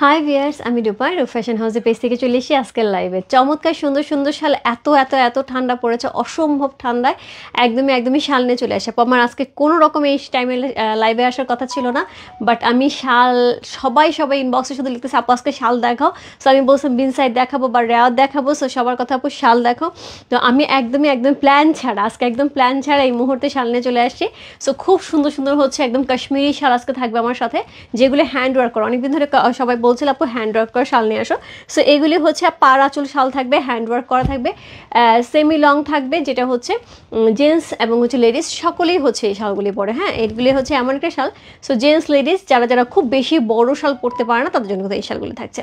High viewers, আমি রূপা fashion হাউসের page থেকে চলে এসেছি আজকের লাইভে। চমৎকার সুন্দর সুন্দর শাল, এত এত এত ঠান্ডা পড়েছে, অসম্ভব ঠান্ডায় একদমই শাল নিয়ে চলে আসে। আমার আজকে কোনো রকম এই টাইমে লাইভে আসার কথা ছিল না, বাট আমি শাল সবাই ইনবক্সে শুধু লিখতেছে আপু আজকে শাল দেখাও। সো আমি বলছিলাম বিন সাইড দেখাবো বা রেয়ার দেখাবো। সো সবার কথা আপু শাল দেখো। তো আমি একদম প্ল্যান ছাড়া আজকে প্ল্যান ছাড়া এই মুহূর্তে শাল নিয়ে চলে আসছি। সো খুব সুন্দর সুন্দর হচ্ছে একদম কাশ্মীরি শাল আজকে থাকবে আমার সাথে, যেগুলো হ্যান্ড ওয়ার্ক করা। অনেকদিন ধরে সবাই বলছিল আপু হ্যান্ড ওয়ার্ক করা শাল নিয়ে আসো। সো এগুলি হচ্ছে পার আঁচল শাল থাকবে, হ্যান্ড ওয়ার্ক করা থাকবে, সেমি লং থাকবে, যেটা হচ্ছে জেন্টস এবং হচ্ছে লেডিস সকলেই হচ্ছে এই শালগুলি পরে। হ্যাঁ, এগুলি হচ্ছে এমন একটা শাল, সো জেন্টস লেডিস যারা খুব বেশি বড় শাল পরতে পারে না তাদের জন্য কিন্তু এই শালগুলি থাকছে।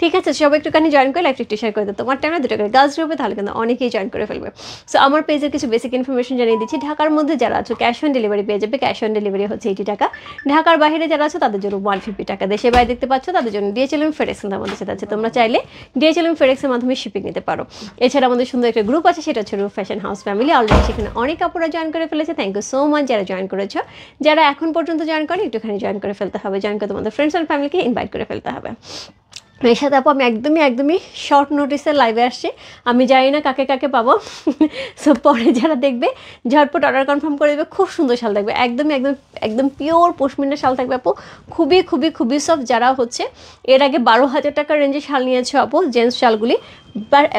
ঠিক আছে, সবাই একটুখানি জয়েন করে লাইভ একটু শেয়ার করে দেয়। তোমার টাইমে 2টা করে গার্লস গ্রুপে, তাহলে কিন্তু অনেকেই জয়েন করে ফেলবে। সো আমার পেজের কিছু বেসিক ইনফরমেশন জানিয়ে দিচ্ছি। ঢাকার মধ্যে যারা আছো ক্যাশ অন ডেলিভারি পেয়ে যাবে। ক্যাশ অন ডেলিভারি হচ্ছে 80 টাকা। ঢাকার বাইরে যারা আছে তাদের জন্য 150 টাকা। দেশের বাইরে দেখতে পাচ্ছ তাদের জন্য DHL এবং FedEx আমাদের সাথে আছে। তোমরা চাইলে DHL এবং FedEx এর মাধ্যমে শিপিং নিতে পারো। এছাড়া আমাদের সুন্দর একটা গ্রুপ আছে, সেটা হচ্ছে রূপ ফ্যাশন হাউস ফ্যামিলি। অলরেডি সেখানে অনেক আপুরা জয়েন করে ফেলেছে। থ্যাংক ইউ সো মাচ যারা জয়েন করেছো। যারা এখন পর্যন্ত জয়েন করে একটুখানি জয়েন করে ফেলতে হবে। জয়েন করে তোমাদের ফ্রেন্ডস অ্যান্ড ফ্যামিলিকে ইনভাইট করে ফেলতে হবে। এর সাথে আপু আমি একদমই শর্ট নোটিসে লাইভে আসছি। আমি জানি না কাকে কাকে পাবো। সো পরে যারা দেখবে ঝটপট অর্ডার কনফার্ম করে দেবে। খুব সুন্দর শাল থাকবে, একদম পিওর পশমিনা শাল থাকবে আপু। খুবই সফট। যারা হচ্ছে এর আগে 12,000 টাকার রেঞ্জে শাল নিয়েছো আপু, জেন্টস শালগুলি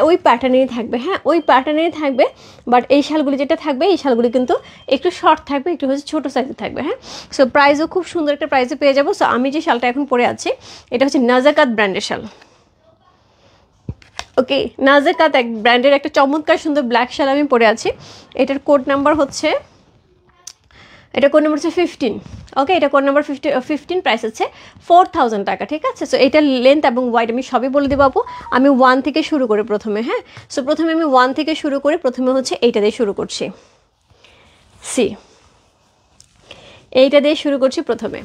ওই প্যাটার্নেরই থাকবে। হ্যাঁ, ওই প্যাটার্নেরই থাকবে, বাট এই শালগুলি যেটা থাকবে এই শালগুলি কিন্তু একটু শর্ট থাকবে, একটু হচ্ছে ছোটো সাইজে থাকবে। হ্যাঁ, সো প্রাইসও খুব সুন্দর একটা প্রাইসে পেয়ে যাবো। সো আমি যে শালটা এখন পরে আছি এটা হচ্ছে নাজাকাত ব্র্যান্ডের শাল। ওকে, নাজাকাত এক ব্র্যান্ডের একটা চমৎকার সুন্দর ব্ল্যাক শাল আমি পরে আছি। এটার কোড নাম্বার হচ্ছে 15। ওকে, এটা কোড নাম্বার 15। প্রাইস হচ্ছে 4000 টাকা। ঠিক আছে, সো এটার লেন্থ এবং ওয়াইড আমি সবই বলে দেবো আপু। আমি 1 থেকে শুরু করি প্রথমে। হ্যাঁ, সো প্রথমে আমি 1 থেকে শুরু করি। প্রথমে হচ্ছে এইটা দিয়ে শুরু করছি, এইটা দিয়ে শুরু করছি প্রথমে।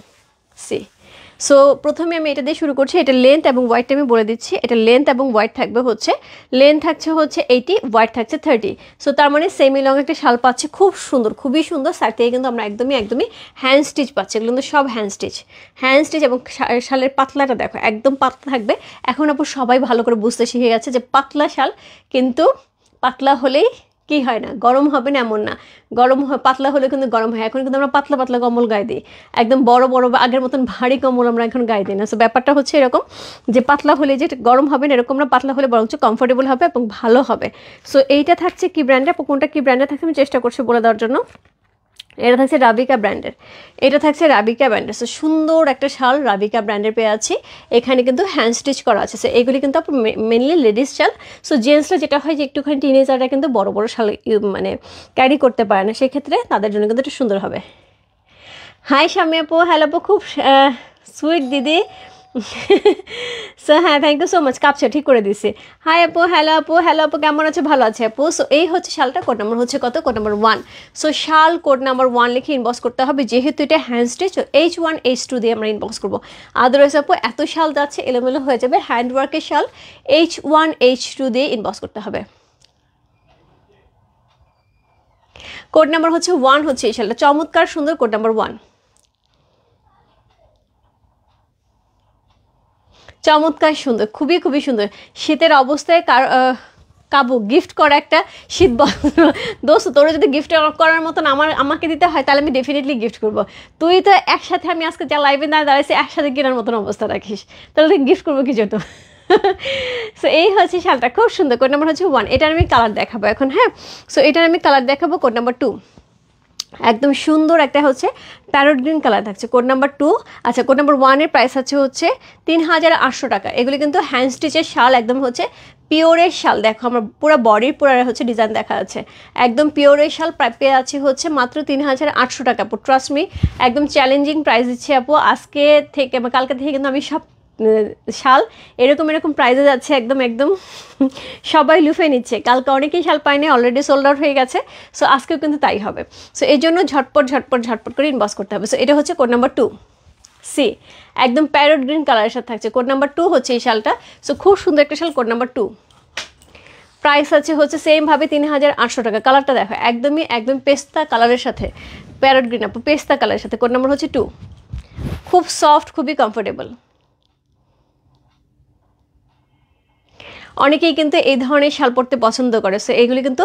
সো প্রথমে আমি এটা দিয়ে শুরু করছি। এটা লেন্থ এবং ওয়াইডটা আমি বলে দিচ্ছি। এটা লেন্থ এবং ওয়াইড থাকবে হচ্ছে, লেন্থ থাকছে হচ্ছে 80, ওয়াইড থাকছে 30। সো তার মানে সেমি লং একটা শাল পাচ্ছি, খুবই সুন্দর। সাইড থেকে কিন্তু আমরা একদমই হ্যান্ড স্টিচ পাচ্ছি। এগুলো কিন্তু সব হ্যান্ড স্টিচ এবং শালের পাতলাটা দেখো একদম পাতলা থাকবে। এখন আপু সবাই ভালো করে বুঝতে শিখে গেছে যে পাতলা শাল কিন্তু পাতলা হলেই কি হয় না, গরম হবে না এমন না। পাতলা হলে কিন্তু গরম হয়। এখন কিন্তু আমরা পাতলা কম্বল গায়ে দিই, একদম বড় আগের মতন ভারী কম্বল আমরা এখন গায়ে দিই না। সো ব্যাপারটা হচ্ছে এরকম যে পাতলা হলে যে গরম হবে না, এরকম না, পাতলা হলে বরঞ্চ কমফোর্টেবল হবে এবং ভালো হবে। সো এইটা থাকছে কি ব্র্যান্ডে, কোনটা কি ব্র্যান্ডে থাকছে আমি চেষ্টা করছি বলে দেওয়ার জন্য। এটা থাকছে রাবিকা ব্র্যান্ডের। সো সুন্দর একটা শাল রাবিকা ব্র্যান্ডের পেয়ে আছি। এখানে কিন্তু হ্যান্ড স্টিচ করা আছে। সো এগুলি কিন্তু মেনলি লেডিস শাল। সো জেন্টসরা যেটা হয় যে একটুখানি টিনেজাররা কিন্তু বড় শাল মানে ক্যারি করতে পারে না, সেক্ষেত্রে তাদের জন্য কিন্তু একটু সুন্দর হবে। হাই শামি আপু, হ্যালো আপু, খুব সুইট দিদি। সো হ্যাঁ, থ্যাংক ইউ সো মাচ। কাপছে ঠিক করে দিছি। হাই আপু, হ্যালো আপু, কেমন আছে? ভালো আছে আপু। সো এই হচ্ছে শালটা, কোড নাম্বার হচ্ছে কত? Code number 1। সো শাল কোড নাম্বার 1 লিখে ইনবক্স করতে হবে, যেহেতু এটা হ্যান্ড স্টিচ। H1 H2 দিয়ে আমরা ইনবক্স করবো। আদারওয়াইজ আপু এত শাল যাচ্ছে এলোমেলো হয়ে যাবে। হ্যান্ড ওয়ার্কের শাল H1 H2 দিয়ে ইনবক্স করতে হবে। কোড নাম্বার হচ্ছে 1 হচ্ছে এই শালটা, চমৎকার সুন্দর কোড নাম্বার 1। চমৎকার সুন্দর, খুবই সুন্দর। শীতের অবস্থায় কাবু গিফট করা একটা শীত দোস্ত, তোরা যদি গিফট করার মতন আমাকে দিতে হয় তাহলে আমি ডেফিনেটলি গিফট করবো। তুই তো একসাথে, আমি আজকে যা লাইভে দাঁড়াইছি একসাথে কেনার মতন অবস্থা রাখিস, তাহলে তুই গিফট করবো কি জন্য। সো এই হচ্ছে শালটা, খুব সুন্দর। কোড নাম্বার হচ্ছে 1। এটার আমি কালার দেখাবো এখন। হ্যাঁ, সো এটার আমি কালার দেখাবো। কোড নাম্বার 2, একদম সুন্দর একটা হচ্ছে প্যারট গ্রিন কালার থাকছে, কোড নাম্বার 2। আচ্ছা, কোড নাম্বার 1 এর প্রাইস আছে হচ্ছে 3800 টাকা। এগুলি কিন্তু হ্যান্ড স্টিচের শাল, একদম হচ্ছে পিওরের শাল। দেখো আমার পুরো বডির পুরো হচ্ছে ডিজাইন দেখা যাচ্ছে, একদম পিওরের শাল পেয়ে আছে হচ্ছে মাত্র 3800 টাকা। আপু ট্রাস্ট মি, একদম চ্যালেঞ্জিং প্রাইস দিচ্ছি আপু। আজকে থেকে কালকে থেকে কিন্তু আমি সব শাল এরকম প্রাইজে যাচ্ছে, একদম সবাই লুফে নিচ্ছে। কালকে অনেকেই শাল পায়নি, অলরেডি সোল্ড আউট হয়ে গেছে। সো আজকেও কিন্তু তাই হবে। সো এই জন্য ঝটপট করে ইনবক্স করতে হবে। সো এটা হচ্ছে কোড নাম্বার 2, একদম প্যারট গ্রিন কালারের সাথে থাকছে। কোড নাম্বার 2 হচ্ছে এই শালটা। সো খুব সুন্দর একটা শাল, কোড নাম্বার 2। প্রাইস আছে হচ্ছে সেম ভাবে 3800 টাকা। কালারটা দেখো একদম পেস্তা কালারের সাথে, প্যারট গ্রিন আপু পেস্তা কালারের সাথে। কোড নাম্বার হচ্ছে 2। খুব সফট, খুবই কমফোর্টেবল। অনেকেই কিন্তু এই ধরনের শাল পরতে পছন্দ করে। সো এইগুলি কিন্তু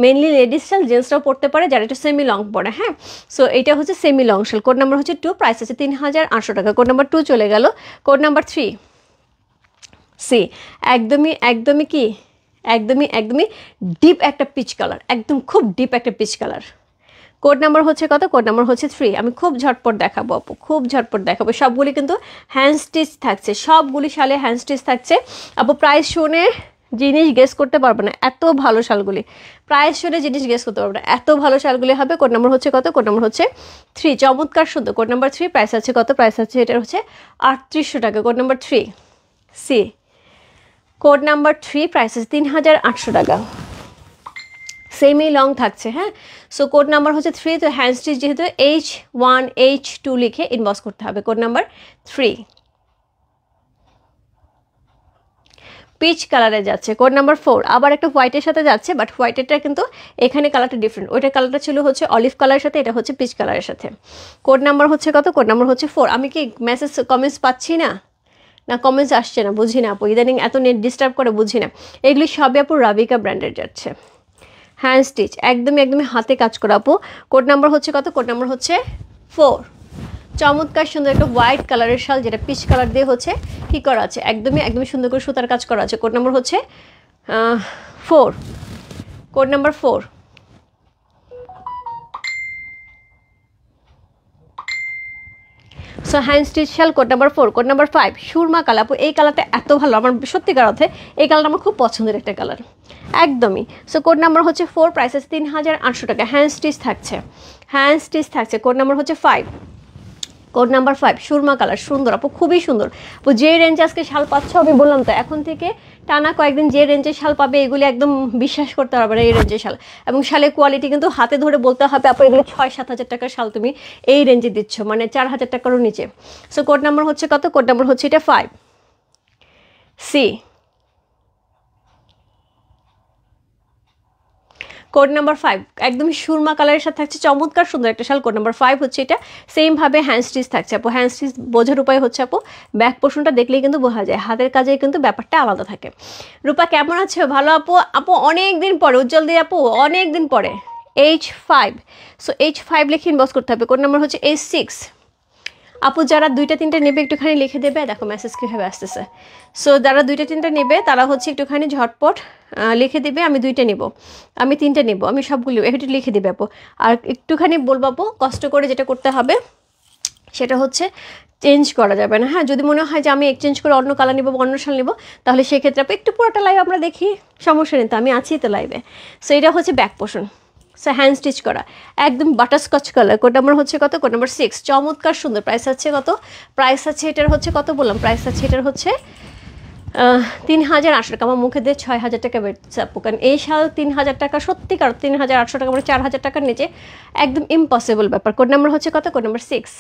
মেনলি লেডিস শাল, জেন্টসরাও পরতে পারে যারা একটু সেমি লং পরে। হ্যাঁ, সো এটা হচ্ছে সেমি লং শাল। কোড নাম্বার হচ্ছে 2, প্রাইস আছে 3800 টাকা। কোড নাম্বার 2 চলে গেল। কোড নাম্বার 3 সি, একদমই কি একদমই ডিপ একটা পিচ কালার, একদম খুব ডিপ একটা পিচ কালার। কোড নাম্বার হচ্ছে কত? কোড নাম্বার হচ্ছে 3। আমি খুব ঝটপট দেখাবো আপু, খুব ঝটপট দেখাবো। সবগুলি কিন্তু হ্যান্ড স্টিচ থাকছে, সবগুলি শালে হ্যান্ড স্টিচ থাকছে। আপু প্রাইস শুনে জিনিস গেস করতে পারবো না, এত ভালো শালগুলি। প্রাইস শুনে জিনিস গেস করতে পারবো না, এত ভালো শালগুলি হবে। কোড নাম্বার হচ্ছে কত? কোড নাম্বার হচ্ছে 3। চমৎকার সুন্দর। কোড নাম্বার 3, প্রাইস আছে কত? প্রাইস আছে এটার হচ্ছে 3800 টাকা। Code number 3 C, code number 3, price আছে 3800 টাকা। সেমি লং থাকছে। হ্যাঁ, সো কোড নাম্বার হচ্ছে 3। তো হ্যান্ড স্টিচ যেহেতু H1 H2 লিখে ইনবক্স করতে হবে। কোড নাম্বার 3 পিচ কালারে যাচ্ছে। কোড নাম্বার 4 আবার একটা হোয়াইটের সাথে যাচ্ছে, বাট হোয়াইটেরটা কিন্তু এখানে কালারটা ডিফারেন্ট। ওইটার কালারটা ছিল হচ্ছে অলিভ কালারের সাথে, এটা হচ্ছে পিচ কালারের সাথে। কোড নাম্বার হচ্ছে কত? কোড নাম্বার হচ্ছে 4। আমি কি মেসেজ কমেন্টস পাচ্ছি না, না কমেন্টস আসছে না? বুঝি না আপু, ইদানিং এত নেট ডিস্টার্ব করে, বুঝি না। এগুলি সবই আপু রাবিকা ব্র্যান্ডের যাচ্ছে। হ্যান্ড স্টিচ একদমই হাতে কাজ করা আপু। কোড নাম্বার হচ্ছে কত? কোড নাম্বার হচ্ছে 4। চমৎকার সুন্দর একটা হোয়াইট কালারের শাল, যেটা পিচ কালার দিয়ে হচ্ছে কি করা আছে, একদমই সুন্দর করে সুতার কাজ করা আছে। কোড নাম্বার হচ্ছে 4। Code number 4 so hand stitch shawl. Code number 4। Code number 5 সুরমা কালার আপু, এই কালারটা এত ভালো, আমার সত্যিকার অর্থে এই কালারটা আমার খুব পছন্দের একটা কালার, একদমই। সো কোড নাম্বার হচ্ছে 4, প্রাইস আছে 3800 টাকা। হ্যান্ড স্টিচ থাকছে, হ্যান্ড স্টিচ থাকছে। কোড নাম্বার হচ্ছে 5। কোড নাম্বার 5 সুরমা কালার, সুন্দর আপু, খুবই সুন্দর আপু। যে রেঞ্জে আজকে শাল পাচ্ছ, আমি বললাম তো এখন থেকে টানা কয়েকদিন যে রেঞ্জে শাল পাবে এগুলি একদম বিশ্বাস করতে পারবে না, এই রেঞ্জের শাল। এবং শালের কোয়ালিটি কিন্তু হাতে ধরে বলতে হবে আপু, এগুলো 6-7 হাজার টাকার শাল তুমি এই রেঞ্জে দিচ্ছ, মানে 4000 টাকারও নিচে। সো কোড নাম্বার হচ্ছে কত? কোড নাম্বার হচ্ছে এটা 5 সি। কোড নাম্বার 5 একদমই সুরমা কালারের সাথে থাকছে, চমৎকার সুন্দর একটা শাল। কোড নাম্বার 5 হচ্ছে এটা। সেমভাবে হ্যান্ড স্টিচ থাকছে আপু। হ্যান্ড স্টিচ বোঝার উপায় হচ্ছে আপু, ব্যাক পোর্শনটা দেখলেই কিন্তু বোঝা যায়, হাতের কাজে কিন্তু ব্যাপারটা আলাদা থাকে। রূপা কেমন আছে? ভালো আপু। আপু অনেক দিন পরে, উজ্জ্বল দিয়ে আপু অনেক দিন পরে। H5, সো H5 লিখে ইনবক্স করতে হবে। কোড নাম্বার হচ্ছে H6। আপু যারা 2টা-3টা নেবে একটুখানি লিখে দেবে, দেখো মেসেজ কীভাবে আসতেছে। সো যারা 2টা-3টা নেবে তারা হচ্ছে একটুখানি ঝটপট লিখে দেবে, আমি 2টা নেব, আমি 3টা নেব, আমি সবগুলো একটু লিখে দেবে আপু। আর একটুখানি বলবো আপু, কষ্ট করে যেটা করতে হবে সেটা হচ্ছে চেঞ্জ করা যাবে না। হ্যাঁ, যদি মনে হয় যে আমি এক্সচেঞ্জ করে অন্য কালার নিব, অন্য শাল নিব, তাহলে সেক্ষেত্রে আপু একটু পুরোটা লাইভ আমরা দেখি, সমস্যা নেই তো, আমি আছি তো লাইভে। সো এটা হচ্ছে back portion, so hand stitch করা, একদম বাটারস্কচ কালার। কোড নাম্বার হচ্ছে কত? Code number 6। চমৎকার সুন্দর। প্রাইস আছে কত? প্রাইস আছে এটার হচ্ছে কত বললাম? প্রাইস আছে এটার হচ্ছে 3800 টাকা। আমার মুখে দিয়ে 6000 টাকা বেরোচ্ছে আপু, কারণ এই শাল 3000 টাকা, সত্যিকার 3800 টাকা, মানে 4000 টাকার নিচে একদম ইম্পসিবল ব্যাপার। কোড নাম্বার হচ্ছে কত? Code number 6।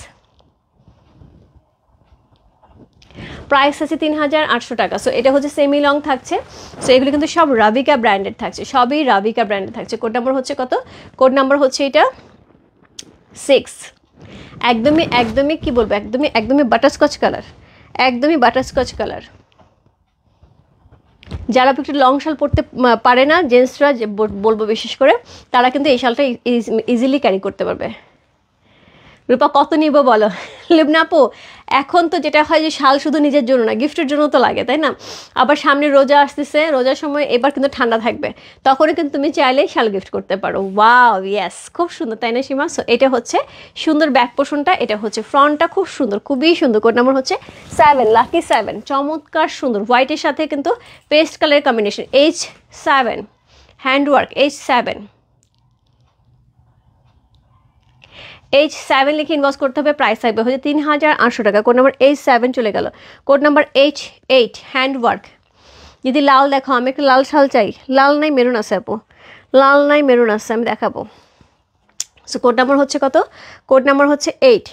প্রাইস আছে 3800 টাকা। সো এটা হচ্ছে সেমি লং থাকছে। সো এগুলো কিন্তু সব রাবিকা ব্র্যান্ডেড থাকছে, সবই রাবিকা ব্র্যান্ডেড থাকছে। কোড নাম্বার হচ্ছে কত? কোড নাম্বার হচ্ছে এটা 6। একদমই কি বলবো, একদমই বাটারস্কচ কালার, একদমই বাটারস্কচ কালার। যারা একটু লং শাল পরতে পারে না, জেন্টসরা বলবো বিশেষ করে, তারা কিন্তু এই শালটা ইজিলি ক্যারি করতে পারবে। রূপা কত নিব বলো? লিবনা আপু এখন তো যেটা হয় যে শাল শুধু নিজের জন্য না, গিফটের জন্য তো লাগে, তাই না? আবার সামনে রোজা আসতেছে, রোজার সময় এবার কিন্তু ঠান্ডা থাকবে, তখনও কিন্তু তুমি চাইলেই শাল গিফট করতে পারো। ওয়াও, ইয়েস, খুব সুন্দর, তাই না সীমা? সো এটা হচ্ছে সুন্দর ব্যাক পোর্শনটা, এটা হচ্ছে ফ্রন্টটা, খুব সুন্দর, খুবই সুন্দর। কোড নাম্বার হচ্ছে 7, লাকি 7। চমৎকার সুন্দর, হোয়াইটের সাথে কিন্তু পেস্ট কালারের combination. H7 handwork, H7 H7 লিখে ইনবক্স করতে হবে। প্রাইস থাকবে হচ্ছে 3800 টাকা। কোড নাম্বার H7 চলে গেল। Code number H8 handwork. যদি লাল দেখো, আমি একটা লাল শাল চাই, লাল নাই মেরুন আছে আপু, লাল নাই মেরুন আছে, আমি দেখাবো। সো কোড নাম্বার হচ্ছে কত? কোড নাম্বার হচ্ছে 8,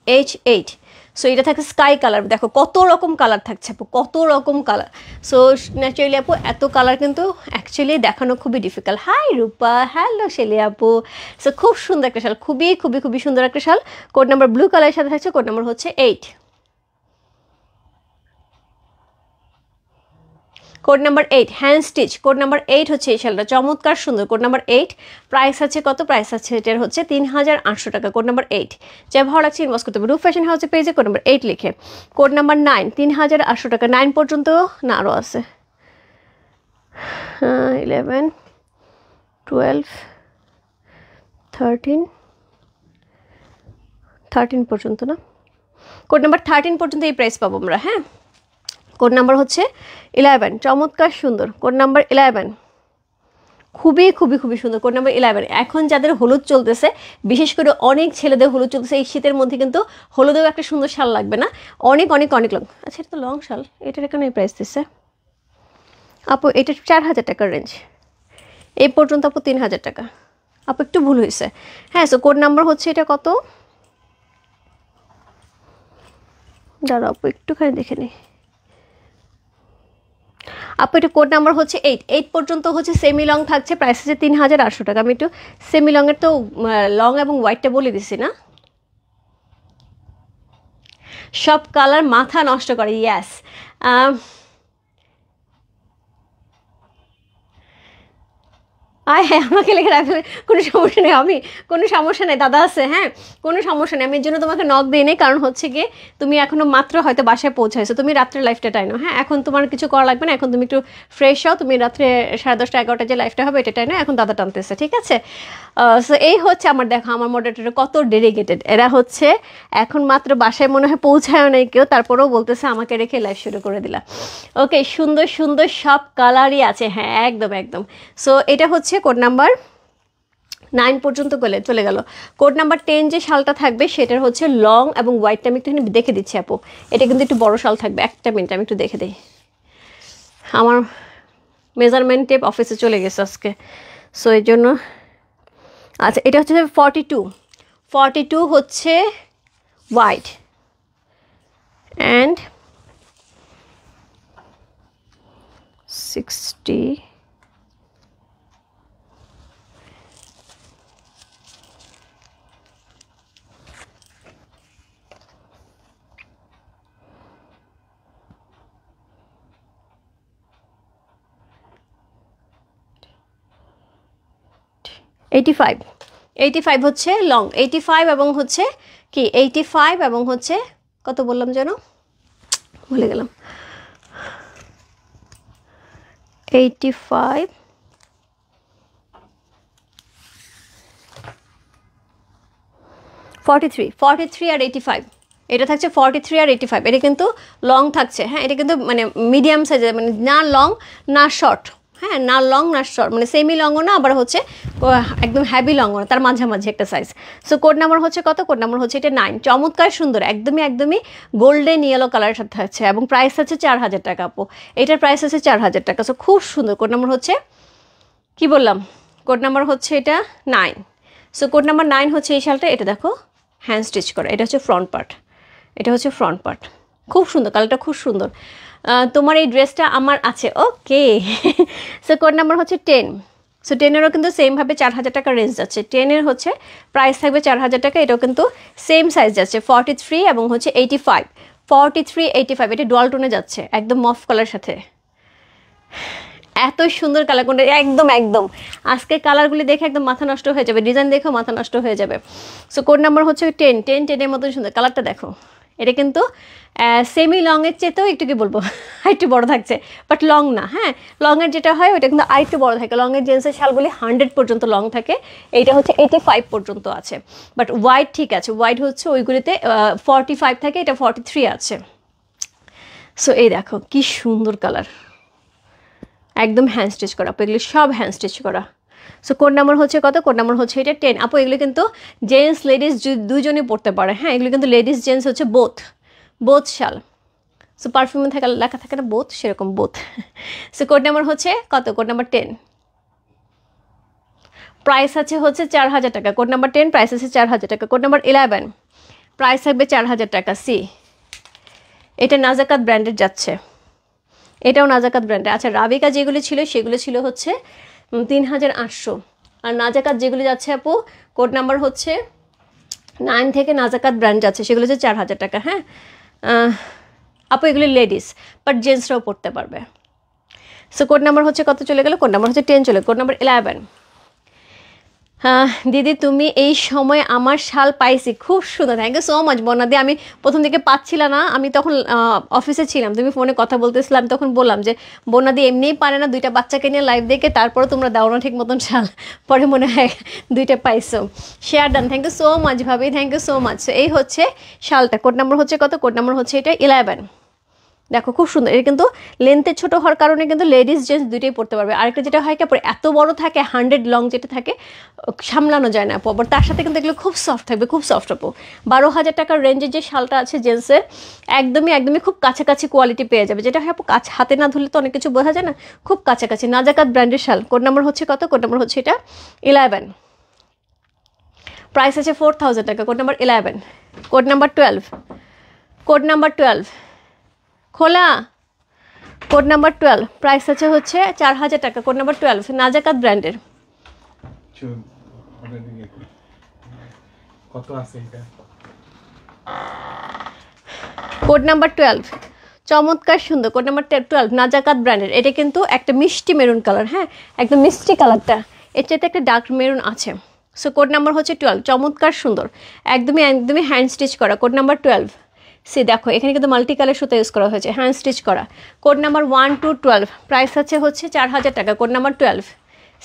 H8। সো এটা থাকে স্কাই কালার, দেখো কত রকম কালার থাকছে আপু, কত রকম কালার। সো ন্যাচারালি আপু এত কালার কিন্তু অ্যাকচুয়ালি দেখানো খুবই ডিফিকাল্ট। হাই রূপা, হ্যালো শেলি আপু। সো খুব সুন্দর একটা শাল, খুবই সুন্দর একটা শাল। কোড নাম্বার ব্লু কালারের সাথে থাকছে। কোড নাম্বার হচ্ছে 8। Code number 8 hand stitch, code number 8 হচ্ছে এই শালটা, চমৎকার সুন্দর। কোড নাম্বার 8 প্রাইস আছে কত? প্রাইস আছে এটার হচ্ছে 3800 টাকা। কোড নাম্বার 8 যা ভালো লাগছে ইনবক্স করতে হবে রূপ ফ্যাশন হাউসে পেজে কোড নাম্বার 8 লিখে। কোড নাম্বার 9 3800 টাকা, 9 পর্যন্ত না আরও আছে, 11 12 13 পর্যন্ত না, কোড নাম্বার 13 পর্যন্ত এই প্রাইস পাবো আমরা। হ্যাঁ, কোড নাম্বার হচ্ছে 11, চমৎকার সুন্দর। কোড নাম্বার 11 খুবই খুবই খুবই সুন্দর। কোড নাম্বার 11 এখন যাদের হলুদ চলতেছে, বিশেষ করে অনেক ছেলেদের হলুদ চলতেছে, এই শীতের মধ্যে কিন্তু হলুদেও একটা সুন্দর শাল লাগবে না, অনেক অনেক অনেক লং। আচ্ছা, এটা তো লং শাল, এটার এখানে এই প্রাইস দিচ্ছে আপু, এটা 4000 টাকার রেঞ্জ, এই পর্যন্ত আপু 3000 টাকা। আপু একটু ভুল হয়েছে। হ্যাঁ, সো কোড নাম্বার হচ্ছে এটা কত, দাঁড়াও আপু একটুখানি দেখে নিই। আপু এটা কোড নাম্বার হচ্ছে 8 পর্যন্ত হচ্ছে সেমি লং থাকছে, প্রাইস হচ্ছে 3800 টাকা। আমি একটু সেমি লংয়ের তো লং এবং হোয়াইটটা বলে দিছি না, সব কালার মাথা নষ্ট করে। ইয়াস, হ্যাঁ আমাকে লিখে রাখবে, কোনো সমস্যা নেই, আমি কোনো সমস্যা নেই, দাদা আছে। হ্যাঁ, কোনো সমস্যা নেই, আমি এর জন্য তোমাকে নক দিই নেই, কারণ হচ্ছে গিয়ে তুমি এখনও মাত্র হয়তো বাসায় পৌঁছাইছো, তুমি রাত্রে লাইফটা টাইনো। হ্যাঁ, এখন তোমার কিছু করা লাগবে না, এখন তুমি একটু ফ্রেশ হও, তুমি রাত্রে 10:30 11টা যে লাইফটা হবে এটা টাইনো, এখন দাদা টানতেছে, ঠিক আছে? সো এই হচ্ছে আমার, দেখো আমার মডারেটর কত ডেডিকেটেড, এরা হচ্ছে এখন মাত্র বাসায় মনে হয় পৌঁছায়ও নেই কেউ, তারপরেও বলতেছে আমাকে রেখে লাইফ শুরু করে দিলা। ওকে, সুন্দর সুন্দর সব কালারই আছে। হ্যাঁ, একদম একদম। সো এটা হচ্ছে কোড নাম্বার 9 পর্যন্ত চলে গেল। কোড নাম্বার 10 যে শালটা থাকবে সেটার হচ্ছে লং এবং হোয়াইটটা আমি একটুখানি দেখে দিচ্ছি আপু, এটা কিন্তু একটু বড় শাল থাকবে। একটা মিনিট আমি একটু দেখে দিই, আমার মেজারমেন্ট টেপ অফিসে চলে গেছে আজকে, সো এর জন্য। আচ্ছা, এটা হচ্ছে 42 হচ্ছে হোয়াইট অ্যান্ড 60 85 হচ্ছে লং, 85 এবং হচ্ছে কি 85 এবং হচ্ছে কত বললাম যেন ভুলে গেলাম, 85 43 আর 85, এটা থাকছে 43 আর 85, এটা কিন্তু লং থাকছে। হ্যাঁ, এটা কিন্তু মানে মিডিয়াম সাইজের, মানে না লং না শর্ট। হ্যাঁ, না লং না শর্ট, মানে সেমি লংও না, আবার হচ্ছে একদম হ্যাভি লংও না, তার মাঝামাঝি একটা সাইজ। সো কোড নাম্বার হচ্ছে কত? কোড নাম্বার হচ্ছে এটা 9, চমৎকার সুন্দর, একদমই গোল্ডেন ইয়েলো কালারের সাথে থাকছে এবং প্রাইস আছে 4000 টাকা আপু, এটার প্রাইস আছে 4000 টাকা। সো খুব সুন্দর। কোড নাম্বার হচ্ছে কি বললাম, কোড নাম্বার হচ্ছে এটা 9। সো কোড নাম্বার 9 হচ্ছে এই শালটা, এটা দেখো হ্যান্ড স্টিচ করা, এটা হচ্ছে ফ্রন্ট পার্ট, এটা হচ্ছে ফ্রন্ট পার্ট, খুব সুন্দর কালারটা, খুব সুন্দর। তোমার এই ড্রেসটা আমার আছে। ওকে, সো কোড নাম্বার হচ্ছে 10। সো 10-এরও কিন্তু সেমভাবে 4000 টাকা রেঞ্জ যাচ্ছে, 10-এর হচ্ছে প্রাইস থাকবে 4000 টাকা, এটাও কিন্তু সেম সাইজ যাচ্ছে 43 এবং হচ্ছে 85, 43 85, এটা ডুয়াল টোনে যাচ্ছে একদম মফ কালার সাথে। এত সুন্দর কালার, কোনটা একদম আজকে কালারগুলি দেখে একদম মাথা নষ্ট হয়ে যাবে, ডিজাইন দেখেও মাথা নষ্ট হয়ে যাবে। সো কোড নাম্বার হচ্ছে 10-10-10-এর মতন সুন্দর কালারটা দেখো, এটা কিন্তু সেমি লংয়ের চেয়েতেও একটু কি বলবো আরেকটু বড় থাকছে, বাট লং না। হ্যাঁ, লংয়ের যেটা হয় ওটা কিন্তু আরেকটু বড় থাকে, লংয়ের জেন্টসের শালগুলি 100 পর্যন্ত লং থাকে, এইটা হচ্ছে 85 পর্যন্ত আছে। বাট হোয়াইট ঠিক আছে, হোয়াইট হচ্ছে ওইগুলিতে 45 থাকে, এটা 43 আছে। সো এই দেখো কি সুন্দর কালার, একদম হ্যান্ড স্টিচ করা আপু, এগুলো সব হ্যান্ড স্টিচ করা। সো কোড নাম্বার হচ্ছে কত? কোড নাম্বার হচ্ছে এটা 10 আপু, এগুলো কিন্তু জেন্টস লেডিস দুজনই পড়তে পারে। হ্যাঁ, এগুলো কিন্তু লেডিস জেন্টস হচ্ছে বোথ শাল। সো পারফিউমে থাকা লেখা থাকে না বোথ, সেরকম বোথ। সো কোড নাম্বার হচ্ছে কত? কোড নাম্বার 10, প্রাইস আছে হচ্ছে 4000 টাকা। কোড নাম্বার 10 প্রাইস আছে 4000 টাকা। কোড নাম্বার 11 প্রাইস থাকবে 4000 টাকা। সি, এটা নাজাকাত ব্র্যান্ডের যাচ্ছে, এটাও নাজাকাত ব্র্যান্ডের। আচ্ছা, রাবিকা যেগুলো ছিল সেগুলো ছিল হচ্ছে 3800, আর নাজাকাত যেগুলো যাচ্ছে আপু কোড নাম্বার হচ্ছে 9 থেকে নাজাকাত ব্র্যান্ড যাচ্ছে, সেগুলো হচ্ছে 4000 টাকা। হ্যাঁ আপু, এগুলি লেডিস, বাট জেন্টসরাও পড়তে পারবে। সো কোড নাম্বার হচ্ছে কত চলে গেল, কোড নাম্বার হচ্ছে 10 চলে, কোড নাম্বার 11। হ্যাঁ দিদি তুমি এই সময় আমার শাল পাইছি, খুব সুন্দর, থ্যাংক ইউ সো মাচ বর্ণাদি। আমি প্রথম দিকে পাচ্ছিলাম না, আমি তখন অফিসে ছিলাম, তুমি ফোনে কথা বলতেছিলাম, তখন বললাম যে বর্ণাদি এমনিই পারে না, 2টা বাচ্চাকে নিয়ে লাইভ দেখে তারপরে তোমরা দাও না ঠিক মতন শাল, পরে মনে হয় 2টা পাইছো। Share done, thank you so much ভাবি, থ্যাংক ইউ সো মাচ। এই হচ্ছে শালটা, কোড নাম্বার হচ্ছে কত, কোড নাম্বার হচ্ছে এটা 11। দেখো খুব সুন্দর, এটা কিন্তু লেন্থে ছোট হওয়ার কারণে কিন্তু লেডিস জেন্টস দুইটাই পড়তে পারবে। আরেকটা যেটা হয় কাপড় এত বড় থাকে 100 লং যেটা থাকে সামলানো যায় না আপু, আবার তার সাথে কিন্তু এগুলো খুব সফট থাকবে, খুব সফট আপু। 12,000 টাকার রেঞ্জের যে শালটা আছে জেন্টসের, একদমই খুব কাছাকাছি কোয়ালিটি পেয়ে যাবে, যেটা হয় আপু কাছে হাতে না ধরলে তো অনেক কিছু বোঝা যায় না, খুব কাছাকাছি। নাজাকাত ব্র্যান্ডের শাল, কোড নাম্বার হচ্ছে কত, কোড নাম্বার হচ্ছে এটা 11, প্রাইস আছে 4,000 টাকা, code number 11। Code number 12, code number 12 খোলা, কোড নাম্বার 12, প্রাইস আছে হচ্ছে 4,000 টাকা, কোড নাম্বার 12, নাজাকাত ব্র্যান্ডের। কত আছে এটা? কোড নাম্বার 12, চমৎকার সুন্দর, কোড নাম্বার 12, নাজাকাত ব্র্যান্ডের। এটা কিন্তু একটা মিষ্টি মেরুন কালার, হ্যাঁ একদম মিষ্টি কালারটা, এর চাইতে একটা ডার্ক মেরুন আছে। সো কোড নাম্বার হচ্ছে 12, চমৎকার সুন্দর, একদমই হ্যান্ড স্টিচ করা, কোড নাম্বার 12। সি দেখো এখানে কিন্তু মাল্টি কালার সুতা ইউজ করা হয়েছে, হ্যান্ড স্টিচ করা। কোড নাম্বার 1 to 12, প্রাইস আছে হচ্ছে 4,000 টাকা, কোড নাম্বার 12।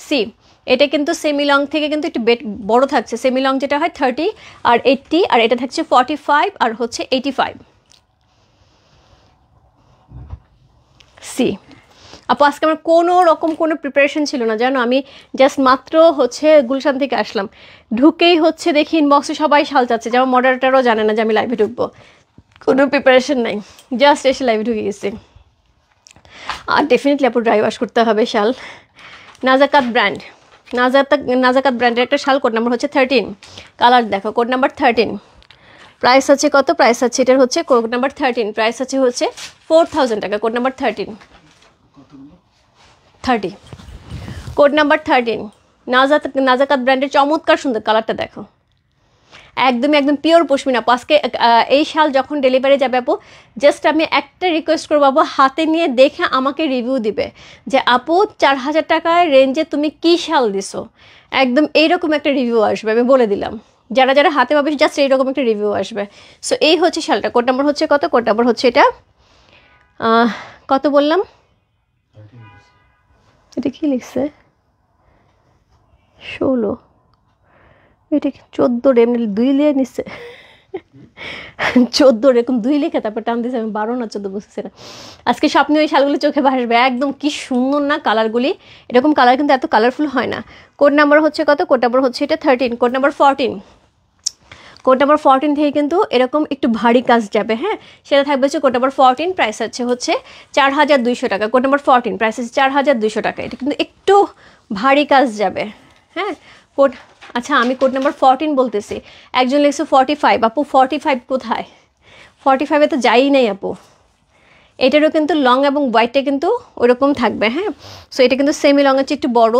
সি এটা কিন্তু সেমি লং থেকে কিন্তু একটু বড় থাকছে, সেমি লং যেটা হয় 30 আর 80, আর এটা থাকছে 45 আর হচ্ছে 85। সি আপু আজকে আমার কোনো রকম কোনো প্রিপারেশন ছিল না জানো, আমি জাস্ট মাত্র হচ্ছে গুলশান থেকে আসলাম, ঢুকেই হচ্ছে দেখি ইনবক্সে সবাই শাল চাচ্ছে, যেমন মডারেটারও জানে না যে আমি লাইভে ঢুকবো, কোনো প্রিপারেশন নাই, জাস্ট এসে লাইভে ঢুকে গেছি। আর ডেফিনেটলি আপু ড্রাই ওয়াশ করতে হবে শাল। নাজাকাত ব্র্যান্ড, নাজাকাত ব্র্যান্ডের একটা শাল, কোড নাম্বার হচ্ছে 13, কালার দেখো, কোড নাম্বার 13, প্রাইস আছে কত, প্রাইস আছে এটার হচ্ছে কোড নাম্বার 13, প্রাইস আছে হচ্ছে 4,000 টাকা, code number 13, 30, code number 13, Nazakat ব্র্যান্ডের, চমৎকার সুন্দর কালারটা দেখো, একদম পিওর পশমিনা আপু। আজকে এই শাল যখন ডেলিভারি যাবে আপু, জাস্ট আমি একটা রিকোয়েস্ট করবো আপু, হাতে নিয়ে দেখে আমাকে রিভিউ দিবে যে আপু 4,000 টাকায় রেঞ্জে তুমি কী শাল দিছো, একদম এইরকম একটা রিভিউ আসবে, আমি বলে দিলাম। যারা হাতে পাবে জাস্ট এইরকম একটা রিভিউ আসবে। সো এই হচ্ছে শালটা, কোড নাম্বার হচ্ছে কত, কোড নাম্বার হচ্ছে এটা কত বললাম, এটা কি লিখছে 16, এটা 14 এমনি 2 লিয়ে নিচ্ছে, 14 এরকম 2 লিখে তারপর টান দিয়েছে, আমি 12 না 14 বুঝতেছি না। আজকে স্বপ্নে ওই শালগুলো চোখে ভাসবে, একদম কি সুন্দর না কালারগুলি, এরকম কালার কিন্তু এত কালারফুল হয় না। কোড নাম্বার হচ্ছে কত, কোড নাম্বার হচ্ছে এটা 13, কোড নাম্বার 14, কোড নাম্বার 14 থেকে কিন্তু এরকম একটু ভারী কাজ যাবে, হ্যাঁ সেটা থাকবে হচ্ছে কোড নাম্বার 14, প্রাইস আছে হচ্ছে 4,200 টাকা, কোড নাম্বার 14, প্রাইস আছে 4,200 টাকা, এটা কিন্তু একটু ভারী কাজ যাবে, হ্যাঁ কোড। আচ্ছা আমি কোড নাম্বার 14 বলতেছি, একজন লিখছে 45, আপু 45 কোথায়, 45-এ তো যাই নাই আপু। এটারও কিন্তু লং এবং হোয়াইটটা কিন্তু ওইরকম থাকবে, হ্যাঁ সো এটা কিন্তু সেমি লং আছে একটু বড়,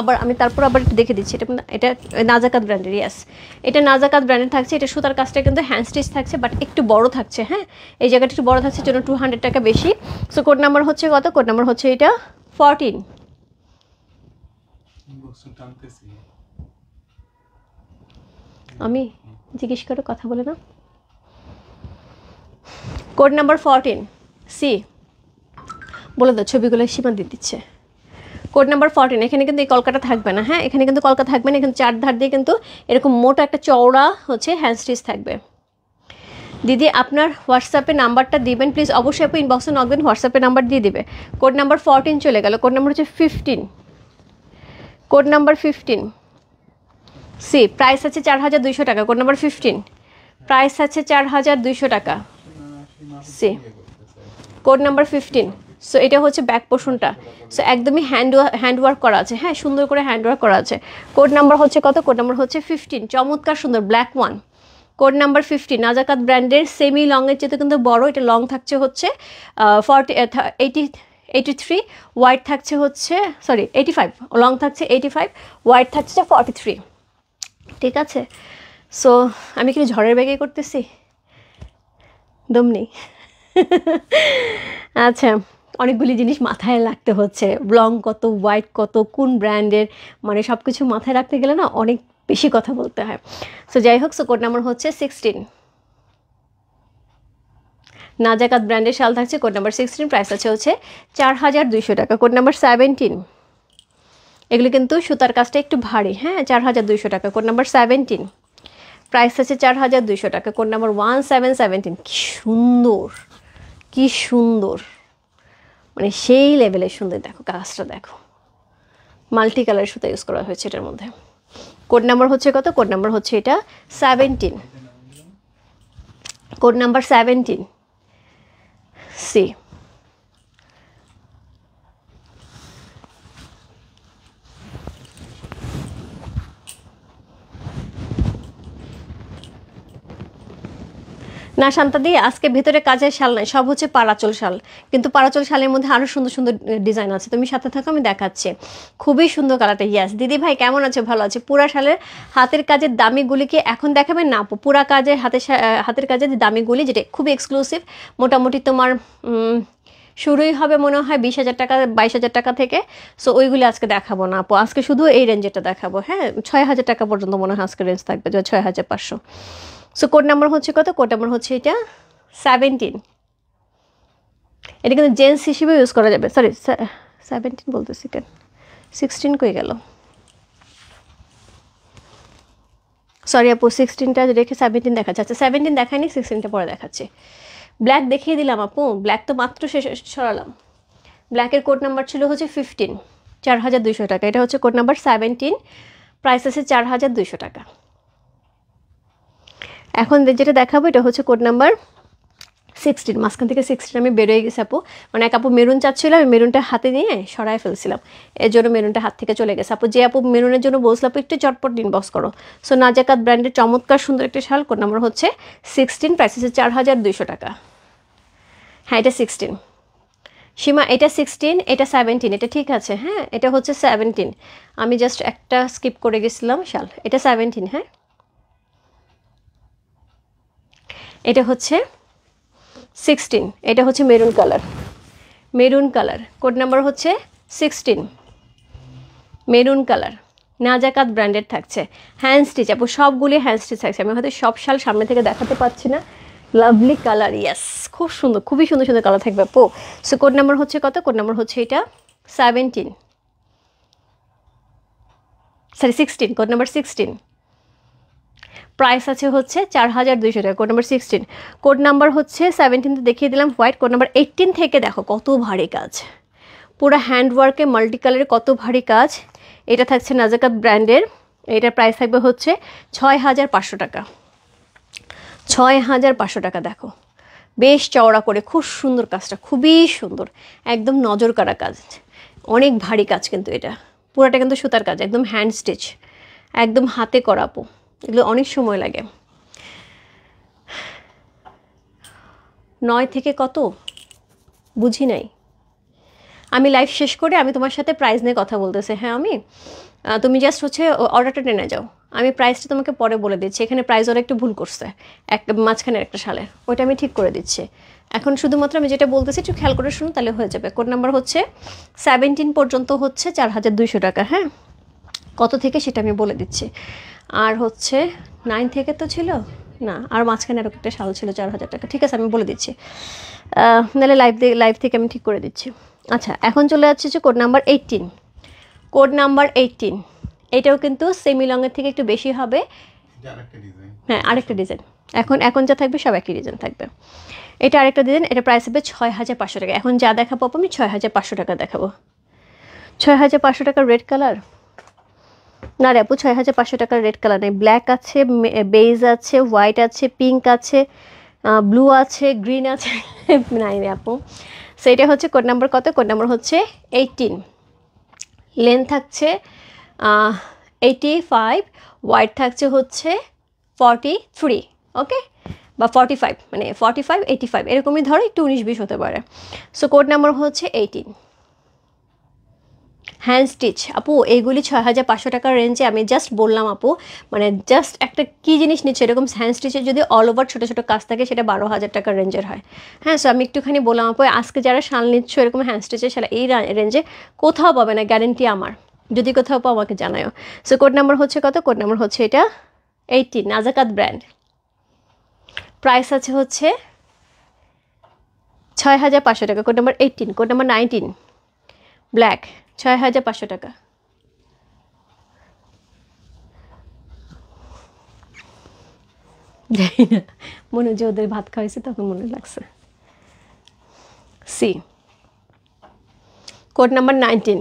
আবার আমি তারপর আবার একটু দেখে দিচ্ছি, এটা নাজাকাত ব্র্যান্ডের, ইয়াস এটা নাজাকাত ব্র্যান্ডের থাকছে, এটা সুতার কাজটা কিন্তু হ্যান্ড স্টিচ থাকছে, বাট একটু বড় থাকছে, হ্যাঁ এই জায়গাটা একটু বড় থাকছে জন্য 200 টাকা বেশি। সো কোড নাম্বার হচ্ছে কত, কোড নাম্বার হচ্ছে এটা 14। আমি জিজ্ঞেস করে কথা বলে না, কোড নাম্বার 14, সি বলে দাও, ছবিগুলো সীমা দিয়ে দিচ্ছে। কোড নাম্বার 14, এখানে কিন্তু এই কলকাটা থাকবে না, হ্যাঁ এখানে কিন্তু কলকা থাকবে না, এখানে 4 ধার দিয়ে কিন্তু এরকম মোটা একটা চওড়া হচ্ছে হ্যান্ড স্টিচ থাকবে। দিদি আপনার হোয়াটসঅ্যাপে নাম্বারটা দিবেন প্লিজ, অবশ্যই আপনি ইনবক্সে নকবেন, হোয়াটসঅ্যাপে নাম্বার দিয়ে দিবে। কোড নাম্বার 14 চলে গেল, কোড নাম্বার হচ্ছে 15, কোড নাম্বার 15, সি প্রাইস আছে 4,200 টাকা, কোড নাম্বার 15, প্রাইস আছে 4,200 টাকা, সি কোড নাম্বার 15। সো এটা হচ্ছে ব্যাক পোর্শনটা, সো একদমই হ্যান্ড ওয়ার্ক করা আছে, হ্যাঁ সুন্দর করে হ্যান্ড ওয়ার্ক করা আছে। কোড নাম্বার হচ্ছে কত, কোড নাম্বার হচ্ছে 15, চমৎকার সুন্দর black one, code number 15, Nazakat ব্র্যান্ডের, সেমি লংয়ের চেয়ে কিন্তু বড়, এটা লং থাকছে হচ্ছে 83, হোয়াইট থাকছে হচ্ছে 85, লং থাকছে 85, হোয়াইট থাকছে 43, ঠিক আছে। সো আমি কি ঝড়ের ব্যাগে করতেছি, দম নেই। আচ্ছা অনেকগুলি জিনিস মাথায় রাখতে হচ্ছে, লং কত, হোয়াইট কত, কোন ব্র্যান্ডের, মানে সব কিছু মাথায় রাখতে গেলে না অনেক বেশি কথা বলতে হয়। সো যাই হোক, সো কোড নাম্বার হচ্ছে 16। নাজাকাত ব্র্যান্ডের শাল থাকছে, কোড নাম্বার 16, প্রাইস আছে হচ্ছে 4200 টাকা। কোড নাম্বার 17, এগুলো কিন্তু সুতার কাজটা একটু ভারী, হ্যাঁ, 4200 টাকা। কোড নাম্বার 17, প্রাইস আছে 4200 টাকা। কোড নাম্বার 1717, কি সুন্দর, কি সুন্দর, মানে সেই লেভেলের সুন্দর। দেখো কাজটা দেখো, মাল্টি কালার সুতা ইউজ করা হয়েছে এটার মধ্যে। কোড নাম্বার হচ্ছে কত? কোড নাম্বার হচ্ছে এটা 17। Code number 17 C. না শান্তাদি, আজকে ভেতরে কাজের শাল নাই, সব হচ্ছে পারাচল শাল, কিন্তু পারাচল শালের মধ্যে আরও সুন্দর সুন্দর ডিজাইন আছে। তুমি সাথে থাকো, আমি দেখাচ্ছি। খুবই সুন্দর কালারটা। ইয়াস দিদি ভাই, কেমন আছে? ভালো আছে। পুরা শালের হাতের কাজের দামিগুলিকে এখন দেখাবেন না আপু? পুরা কাজের হাতের কাজের দামিগুলি, যেটা খুবই এক্সক্লুসিভ, মোটামুটি তোমার শুরুই হবে মনে হয় 20,000 টাকা, 22,000 টাকা থেকে। সো ওইগুলি আজকে দেখাবো না আপু, আজকে শুধু এই রেঞ্জেরটা দেখাবো। হ্যাঁ, 6,000 টাকা পর্যন্ত মনে হয় আজকে রেঞ্জ থাকবে, 6,500। সো কোড নাম্বার হচ্ছে কত? কোড নাম্বার হচ্ছে এটা 17। এটা কিন্তু জেন্টস হিসেবে ইউজ করা যাবে। সরি, 17 বলতেছি কেন, 16 কই গেল? সরি আপু, 16টা রেখে 17 দেখাচ্ছে। আচ্ছা 17 দেখায়নি, 16টা পরে দেখাচ্ছে। ব্ল্যাক দেখিয়ে দিলাম আপু, ব্ল্যাক তো মাত্র সরালাম। ব্ল্যাকের কোড নাম্বার ছিল হচ্ছে 15, 4200 টাকা। এটা হচ্ছে কোড নাম্বার 17, প্রাইস আছে 4200 টাকা। এখন যেটা দেখাবো এটা হচ্ছে কোড নাম্বার 16। মাঝখান থেকে 16 আমি বেরোয় গেছি আপু, মানে এক আপু মেরুন চাচ্ছিল, আমি মেরুনটা হাতে নিয়ে সরাই ফেলছিলাম, এর জন্য মেরুনটা হাত থেকে চলে গেছে আপু। যে আপু মেরুনের জন্য বলছিলাম আপু একটু চটপট ইনবক্স করো। সো নাজাকাত ব্র্যান্ডের চমৎকার সুন্দর একটা শাল, কোড নাম্বার হচ্ছে 16, প্রাইস হচ্ছে 4200 টাকা। হ্যাঁ, এটা 16 সীমা, এটা 16, এটা 17, এটা ঠিক আছে। হ্যাঁ, এটা হচ্ছে 17, আমি জাস্ট একটা স্কিপ করে গেছিলাম শাল। এটা 17, হ্যাঁ, এটা হচ্ছে 16, এটা হচ্ছে maroon colour, maroon colour, code number হচ্ছে 16, মেরুন কালার, নাজাকাত ব্র্যান্ডেড থাকছে, হ্যান্ড স্টিচ আপু, সবগুলি হ্যান্ড স্টিচ থাকছে। আমি হয়তো সব শাল সামনে থেকে দেখাতে পাচ্ছি না। লাভলি কালার, ইয়াস, খুব সুন্দর, খুবই সুন্দর সুন্দর কালার থাকবে আপু। সো কোড নাম্বার হচ্ছে কত? কোড নাম্বার হচ্ছে এটা 17, সরি 16, কোড নাম্বার 16, প্রাইস আছে হচ্ছে 4200 টাকা। কোড নাম্বার 16, কোড নাম্বার হচ্ছে 17 দেখিয়ে দিলাম হোয়াইট। কোড নাম্বার 18 থেকে দেখো কত ভারী কাজ, পুরো হ্যান্ডওয়ার্কে মাল্টি কালারে কত ভারী কাজ। এটা থাকছে নাজাকাত ব্র্যান্ডের, এটার প্রাইস থাকবে হচ্ছে 6500 টাকা। 6500 টাকা। দেখো বেশ চওড়া করে, খুব সুন্দর কাজটা, খুবই সুন্দর, একদম নজর কাড়া কাজ, অনেক ভারী কাজ কিন্তু এটা পুরাটা কিন্তু সুতার কাজ, একদম হ্যান্ড স্টিচ, একদম হাতে করা আপু, এগুলো অনেক সময় লাগে। 9 থেকে কত বুঝি নাই, আমি লাইভ শেষ করে আমি তোমার সাথে প্রাইস নিয়ে কথা বলতেছি। হ্যাঁ, আমি তুমি জাস্ট হচ্ছে অর্ডারটা টেনে যাও, আমি প্রাইসটা তোমাকে পরে বলে দিচ্ছি। এখানে প্রাইস ওরা একটু ভুল করছে, একটা মাঝখানের একটা সালে, ওইটা আমি ঠিক করে দিচ্ছি। এখন শুধুমাত্র আমি যেটা বলতেছি একটু খেয়াল করে শুনো, তাহলে হয়ে যাবে। কোড নাম্বার হচ্ছে 17 পর্যন্ত হচ্ছে 4200 টাকা। হ্যাঁ, কত থেকে সেটা আমি বলে দিচ্ছি। আর হচ্ছে 9 থেকে তো ছিল না, আর মাঝখানে আরও একটা সাল ছিল 4000 টাকা। ঠিক আছে, আমি বলে দিচ্ছি, নাহলে লাইভ থেকে আমি ঠিক করে দিচ্ছি। আচ্ছা, এখন চলে যাচ্ছে যে কোড নাম্বার 18। কোড নাম্বার 18, এটাও কিন্তু সেমি লংয়ের থেকে একটু বেশি হবে। হ্যাঁ, আরেকটা ডিজাইন, এখন যা থাকবে সব একই ডিজাইন থাকবে। এটা আরেকটা ডিজাইন, এটা প্রাইস হবে 6500 টাকা। এখন যা দেখাবো আমি 6500 টাকা দেখাবো। 6500 টাকার রেড কালার না রে আপু, 6500 টাকার রেড কালার নেই। ব্ল্যাক আছে, বেজ আছে, হোয়াইট আছে, পিঙ্ক আছে, ব্লু আছে, গ্রিন আছে, নাই রে আপু। সো এটা হচ্ছে কোড নাম্বার কত? কোড নাম্বার হচ্ছে 18, লেন্থ থাকছে 85, ওয়াইড থাকছে হচ্ছে 43, ওকে, বা 45, মানে 45, 85 এরকমই ধরো, একটু 19-20 হতে পারে। সো কোড নাম্বার হচ্ছে 18। হ্যান্ড স্টিচ আপু এইগুলি 6500 টাকার রেঞ্জে। আমি জাস্ট বললাম আপু, মানে জাস্ট একটা কী জিনিস নিচ্ছে, এরকম হ্যান্ড স্টিচের যদি অল ওভার ছোটো ছোটো কাজ থাকে সেটা 12,000 টাকার রেঞ্জের হয়। হ্যাঁ, সো আমি একটুখানি বললাম আপু, আজকে যারা শাল নিচ্ছ এরকম হ্যান্ড স্টিচের শাল এই রেঞ্জে কোথাও পাবে না, গ্যারেন্টি আমার। যদি কোথাও পাও আমাকে জানাও। সো কোড নাম্বার হচ্ছে কত? কোড নাম্বার হচ্ছে এটা 18, নাজাকাত ব্র্যান্ড। প্রাইস আছে হচ্ছে 6500 টাকা। Code number 18। Code number 19 black, 6500 টাকা। জানি না, মনে হচ্ছে ওদের ভাত খাওয়াইছে তখন মনে লাগছে। C, code number 19।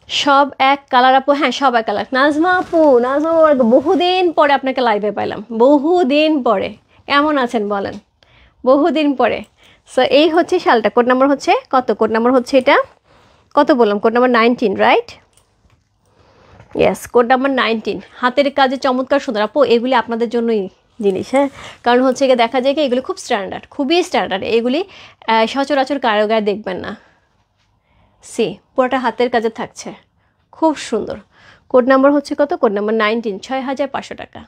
সব এক কালার আপু? হ্যাঁ, সব এক কালার। নাজমা আপু, নাজমা বহুদিন পরে আপনাকে লাইভে পাইলাম, বহুদিন পরে। কেমন আছেন বলেন? বহুদিন পরে। সো এই হচ্ছে শালটা। কোড নাম্বার হচ্ছে কত? কোড নাম্বার হচ্ছে এটা কত বললাম? Code number 19, right? Yes, code number 19। হাতের কাজে চমৎকার সুন্দর আপু, এগুলি আপনাদের জন্যই জিনিস। হ্যাঁ, কারণ হচ্ছে গিয়ে দেখা যায় কি এগুলি খুব স্ট্যান্ডার্ড, খুবই স্ট্যান্ডার্ড। এগুলি সচরাচর কারো গায়ে দেখবেন না। সি, পুরোটা হাতের কাজে থাকছে, খুব সুন্দর। কোড নাম্বার হচ্ছে কত? কোড নাম্বার 19, 6500 টাকা।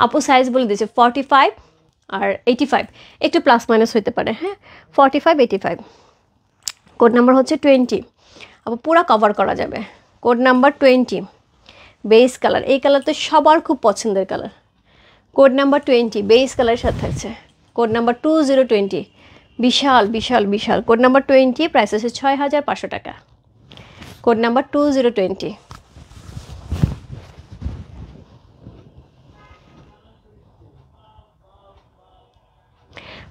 আপু সাইজ বলে দিয়েছে 45 আর 85, একটু প্লাস মাইনাস হতে পারে। হ্যাঁ, 45, 85। কোড নাম্বার হচ্ছে 20। আপু পুরো কভার করা যাবে। Code number 20, base colour. এই কালার তো সবার খুব পছন্দের কালার। কোড নাম্বার 20 বেস কালারের সাথে থাকছে। কোড নাম্বার 2020, বিশাল বিশাল বিশাল। কোড নাম্বার 20, প্রাইস আছে 6500 টাকা। Code number 2020।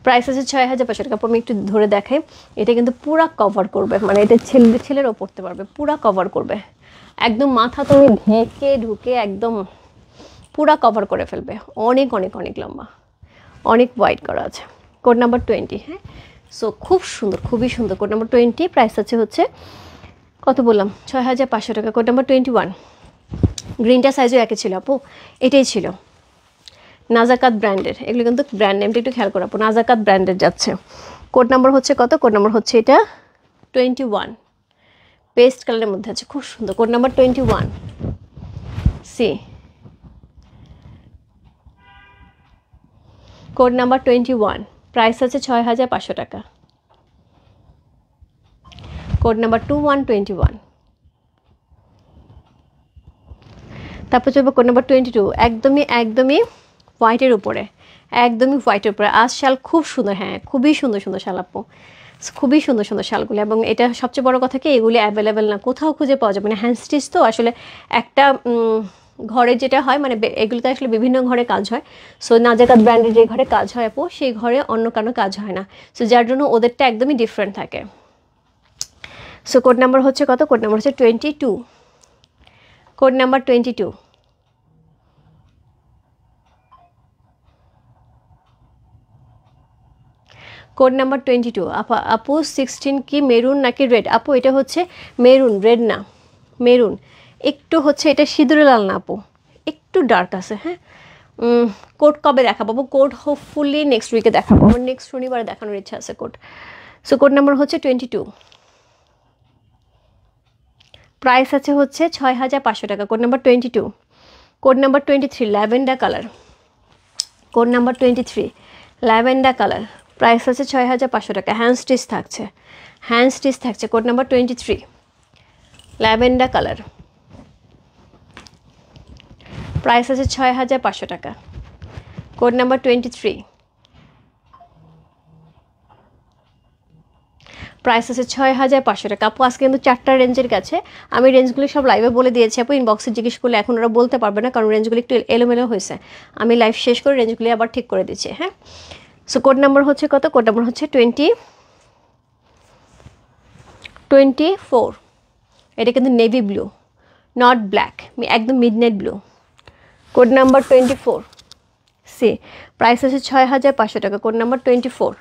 প্রাইস আছে 6500 টাকা। আমি একটু ধরে দেখাই, এটা কিন্তু পুরা কভার করবে, মানে এটা ছেলেরাও পড়তে পারবে, পুরা কভার করবে একদম। মাথা তুমি ঢেকে ঢুকে একদম পুরা কভার করে ফেলবে। অনেক অনেক অনেক লম্বা, অনেক ওয়াইড করা আছে। Code number 20। হ্যাঁ, সো খুব সুন্দর, খুবই সুন্দর। কোড নাম্বার 20, প্রাইস আছে হচ্ছে কত বললাম? 6500 টাকা। Code number 21। গ্রিনটা সাইজও একই ছিল আপু, এটাই ছিল। নাজাকাত ব্র্যান্ডের, এগুলো কিন্তু ব্র্যান্ড নেমটা একটু খেয়াল করাবো। নাজাকাত ব্র্যান্ডের যাচ্ছে। কোড নাম্বার হচ্ছে কত? কোড নাম্বার হচ্ছে এটা 21, পেস্ট কালারের মধ্যে আছে, খুব সুন্দর। Code number 21। C, code number 21, price আছে 6500 টাকা। Code number 2121। তারপর চলবে কোড নাম্বার 22, একদমই একদমই হোয়াইটের উপরে, একদমই হোয়াইটের উপরে। আজ শাল খুব সুন্দর। হ্যাঁ, খুবই সুন্দর সুন্দর শাল আপু, খুবই সুন্দর সুন্দর শালগুলো। এবং এটা সবচেয়ে বড় কথা কি, এগুলি অ্যাভেলেবেল না, কোথাও খুঁজে পাওয়া যাবে না। হ্যান্ড স্টিচ তো আসলে একটা ঘরে যেটা হয়, মানে এগুলোতে আসলে বিভিন্ন ঘরে কাজ হয়। সো নাজাকাত ব্র্যান্ডের যে ঘরে কাজ হয় আপু, সেই ঘরে অন্য কারো কাজ হয় না। সো যার জন্য ওদেরটা একদমই ডিফারেন্ট থাকে। সো কোড নাম্বার হচ্ছে কত? কোড নাম্বার হচ্ছে 22। Code number 22। Code number 22। আপু 16 কি মেরুন নাকি রেড? আপু এটা হচ্ছে মেরুন, রেড না, মেরুন। একটু হচ্ছে এটা সিঁদুরে লাল না আপু, একটু ডার্ক আছে। হ্যাঁ, কোড কবে দেখাবো আপু? কোড হোপফুলি নেক্সট উইকে দেখাবো, আমার নেক্সট শনিবারে দেখানোর ইচ্ছা আছে কোড। সো কোড নাম্বার হচ্ছে 22, প্রাইস আছে হচ্ছে 6500 টাকা। Code number 22। Code number 23, lavender colour. Code number 23, lavender colour. Price আছে 6500 টাকা। হ্যান্ড স্টিচ থাকছে, হ্যান্ড স্টিচ থাকছে। Code number 23, lavender colour. Price আছে 6500 টাকা। কোড নাম্বার 23, প্রাইস আছে 6500 টাকা। আপু আজকে কিন্তু 4টা রেঞ্জের কাছে, আমি রেঞ্জগুলি সব লাইভে বলে দিয়েছি আপু। ইনবক্সে জিজ্ঞেস করলে এখন ওরা বলতে পারবে না, কারণ রেঞ্জগুলি একটু এলোমেলো হয়েছে। আমি লাইভ শেষ করে রেঞ্জগুলি আবার ঠিক করে দিচ্ছি। হ্যাঁ, সো কোড নাম্বার হচ্ছে কত? কোড নাম্বার হচ্ছে 24। এটা কিন্তু নেভি ব্লু, নট ব্ল্যাক, একদম midnight blue. Code number 24। C, price আছে 6500 টাকা। কোড নাম্বার 24,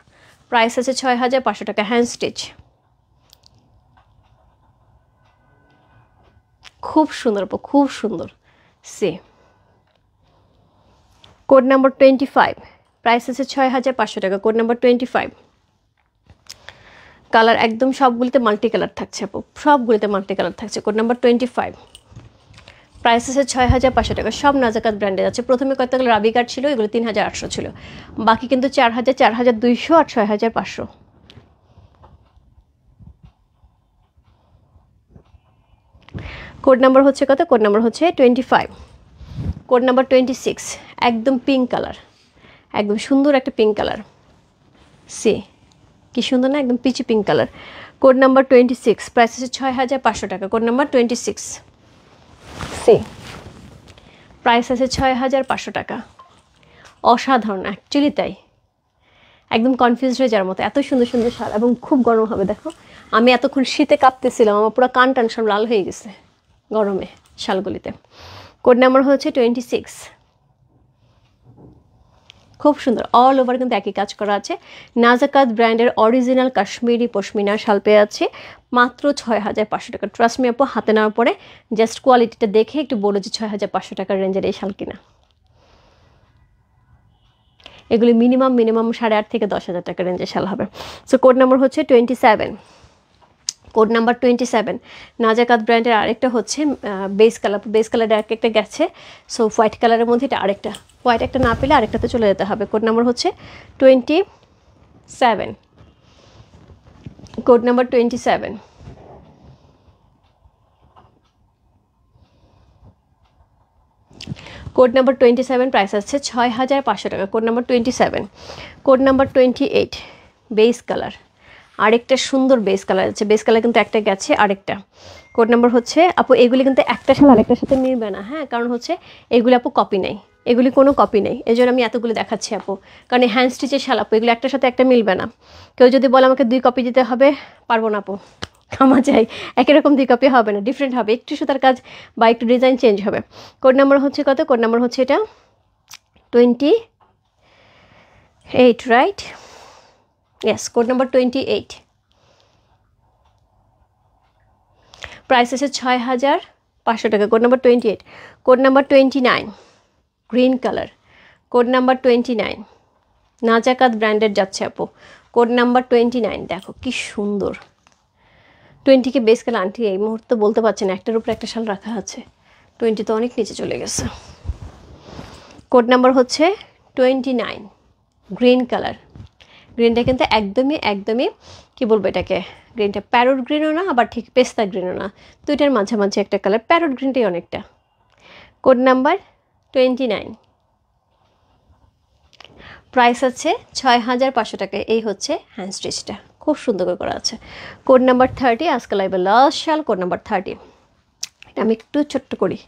প্রাইস আছে 6500 টাকা। হ্যান্ড স্টিচ, খুব সুন্দর আপু, খুব সুন্দর। সি, কোড নাম্বার 25, প্রাইস আছে 6500 টাকা, কোড নাম্বার 25। কালার একদম সবগুলিতে মাল্টি কালার থাকছে আপু, সবগুলিতে মাল্টি কালার থাকছে, কোড নাম্বার 25। প্রাইস আছে 6500 টাকা, সব নাজাকাত ব্র্যান্ডের আছে। প্রথমে কতগুলো রাবি কার্ড ছিল, এগুলো 3800 ছিল, বাকি কিন্তু 4000, 4200 আর 6500। কোড নাম্বার হচ্ছে কত? কোড নাম্বার হচ্ছে 25। কোড নাম্বার 26, একদম পিঙ্ক কালার, একদম সুন্দর একটা পিঙ্ক কালার। সি কি সুন্দর না, একদম peachy pink colour. Code number 26, price আছে 6500 টাকা, কোড নাম্বার 26। সি প্রাইস আছে 6500 টাকা। অসাধারণ, অ্যাকচুয়ালি তাই, একদম কনফিউজ হয়ে যাওয়ার মতো, এত সুন্দর সুন্দর শাল এবং খুব গরম হবে। দেখো আমি এতক্ষণ শীতে কাঁপতেছিলাম, আমার পুরো কান টান সব লাল হয়ে গেছে গরমে শালগুলিতে। কোড নাম্বার হচ্ছে 26। খুব সুন্দর, অল ওভার কিন্তু একই কাজ করা আছে। নাজাকাত ব্র্যান্ডের অরিজিনাল কাশ্মীরি পশমিনা শাল পেয়ে আছে মাত্র 6500 টাকা। ট্রাস্ট মি আপু, হাতে নেওয়ার পরে জাস্ট কোয়ালিটিটা দেখে একটু বলো যে 6500 টাকার রেঞ্জের এই শাল কিনা। এগুলি মিনিমাম 8,500 থেকে 10,000 টাকা রেঞ্জের শাল হবে। সো কোড নাম্বার হচ্ছে 27। কোড নাম্বার 27, নাজাকাত ব্র্যান্ডের আরেকটা হচ্ছে বেস কালার, বেস কালারের একটা গেছে। সো হোয়াইট কালারের মধ্যে এটা আরেকটা, হোয়াইট একটা না পেলে আরেকটাতে চলে যেতে হবে। কোড নাম্বার হচ্ছে 27। Code number 27। Code number 27, price আছে 6500 টাকা, code number 27। Code number 28, base colour, আরেকটা সুন্দর বেস কালার আছে। বেস কালার কিন্তু একটা গেছে, আরেকটা। কোড নাম্বার হচ্ছে আপু, এগুলি কিন্তু একটা সাথে আরেকটার সাথে মিলবে না, হ্যাঁ, কারণ হচ্ছে এগুলি আপু কপি নেই, এগুলি কোনো কপি নেই, এই জন্য আমি এতগুলি দেখাচ্ছি আপু, কারণ এই হ্যান্ড স্টিচের শাল আপু, এগুলো একটার সাথে একটা মিলবে না। কেউ যদি বলে আমাকে 2 কপি দিতে হবে, পারবো না আপু, ক্ষমা চাই, একই রকম 2 কপি হবে না, ডিফারেন্ট হবে, একটু সুতার কাজ বা একটু ডিজাইন চেঞ্জ হবে। কোড নাম্বার হচ্ছে কত? কোড নাম্বার হচ্ছে এটা 28, right? Yes, code number 28। Price আছে 6500 টাকা, code number 28। Code number 29, green colour, code number 29, Nazakat ব্র্যান্ডের যাচ্ছে আপু। কোড নাম্বার 29, দেখো কি সুন্দর। 20কে বেস কালার, আন্টি এই মুহূর্তে বলতে পারছেন, একটার উপরে একটা শাল রাখা আছে, 20 তো অনেক নিচে চলে গেছে। কোড নাম্বার হচ্ছে 29, গ্রিন কালার। গ্রিনটা কিন্তু একদমই একদমই কি বলবো এটাকে, গ্রিনটা প্যারট গ্রিনও না, আবার ঠিক পেস্তা গ্রিনও না, দুইটার মাঝামাঝি একটা কালার, প্যারট গ্রিনটাই অনেকটা। কোড নাম্বার 29, প্রাইস আছে 6500 টাকা। এই হচ্ছে হ্যান্ড স্টিচটা, খুব সুন্দর করে করা আছে। কোড নাম্বার 30, আজকে লাইভে লাস্ট শাল, কোড নাম্বার 30। এটা আমি একটু ছোট্ট করি,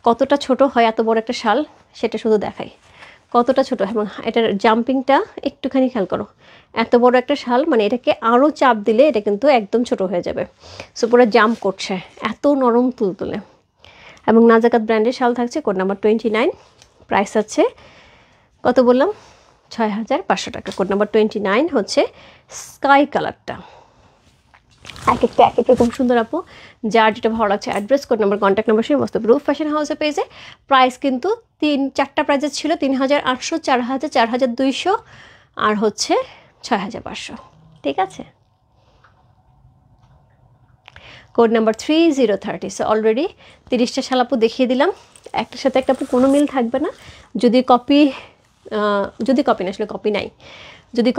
কতটা ছোট হয় এত বড় একটা শাল সেটা শুধু দেখাই, কতটা ছোট, এবং এটার জাম্পিংটা একটুখানি খেয়াল করো। এত বড় একটা শাল, মানে এটাকে আরও চাপ দিলে এটা কিন্তু একদম ছোট হয়ে যাবে। সো পুরো জাম্প করছে, এত নরম তুলতুলে। এবং নাজাকাত ব্র্যান্ডের শাল থাকছে, কোড নাম্বার 29। প্রাইস আছে কত বললাম? 6500 টাকা। কোড নাম্বার 29 হচ্ছে স্কাই কালারটা। এক একটা এক এক রকম সুন্দর আপু, যার যেটা ভালো লাগছে। Address, code number, contact number সেই মস্ত রূপ ফ্যাশন হাউসে পেয়েছে। প্রাইস কিন্তু 4টা প্রাইজের ছিল, 3800, 4000, 4200 আর হচ্ছে 6500। ঠিক আছে, কোড নাম্বার 3030। সো অলরেডি 30টা শাল আপু দেখিয়ে দিলাম, একটার সাথে একটা আপু কোনো মিল থাকবে না। যদি কপি না, আসলে কপি নাই, যদি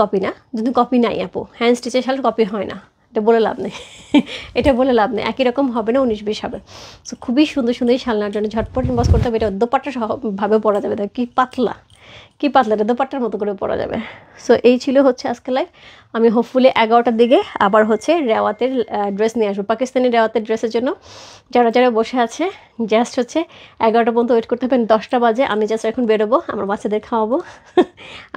কপি নাই আপু, হ্যান্ড স্টিচের শাল কপি হয় না, এটা বলে লাভ নেই এটা বলে লাভ নেই, একই রকম হবে না, 19-20 হবে। সো খুবই সুন্দর সুন্দর এই শালনার জন্য ঝটপট ইনবক্স করতে হবে। এটা দোপাট্টা ভাবে পরা যাবে, কি পাতলা এটা দোপাট্টার মতো করে পরা যাবে। সো এই ছিল হচ্ছে আজকে লাইভ। আমি হোপফুলি 11টার দিকে আবার হচ্ছে রেওয়াতের ড্রেস নিয়ে আসবো, পাকিস্তানি রেওয়াতের ড্রেসের জন্য। যারা যারা বসে আছে জাস্ট হচ্ছে 11টা পর্যন্ত ওয়েট করতে হবে। 10টা বাজে আমি জাস্ট এখন বেরোবো, আমার বাচ্চাদের খাওয়াবো,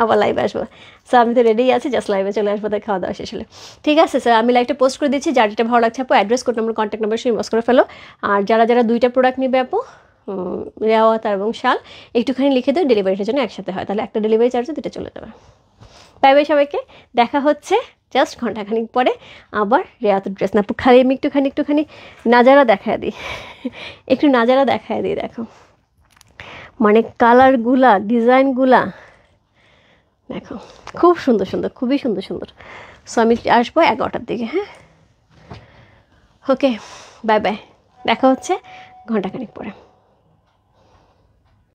আবার লাইভে আসবো। সো আমি তো রেডিই আছি, জাস্ট লাইভে চলে আসবো, তাই খাওয়া দাওয়া শেষ হলে। ঠিক আছে স্যার, আমি লাইভটা পোস্ট করে দিচ্ছি, যার যেটা ভালো লাগছে আপু address, code number, contact number সেই ইনবক্স করে ফেলো। আর যারা যারা 2টা প্রোডাক্ট নেবে আপু, রেওয়াত এবং শাল, একটুখানি লিখে দেয় ডেলিভারিটার জন্য একসাথে হয়, তাহলে একটা ডেলিভারি চার্জে 2টা চলে যাবে। বাই বাই সবাইকে, দেখা হচ্ছে জাস্ট ঘন্টাখানিক পরে আবার রেওয়াতের ড্রেস। না খালি আমি একটুখানি নাজারা দেখায় দিই একটু নাজারা দেখায় দিই। দেখো মানে কালারগুলা, ডিজাইনগুলা দেখো খুব সুন্দর সুন্দর, খুবই সুন্দর সুন্দর। সো আমি আসবো 11টার দিকে। হ্যাঁ, ওকে, বাই বাই, দেখা হচ্ছে ঘন্টাখানিক পরে।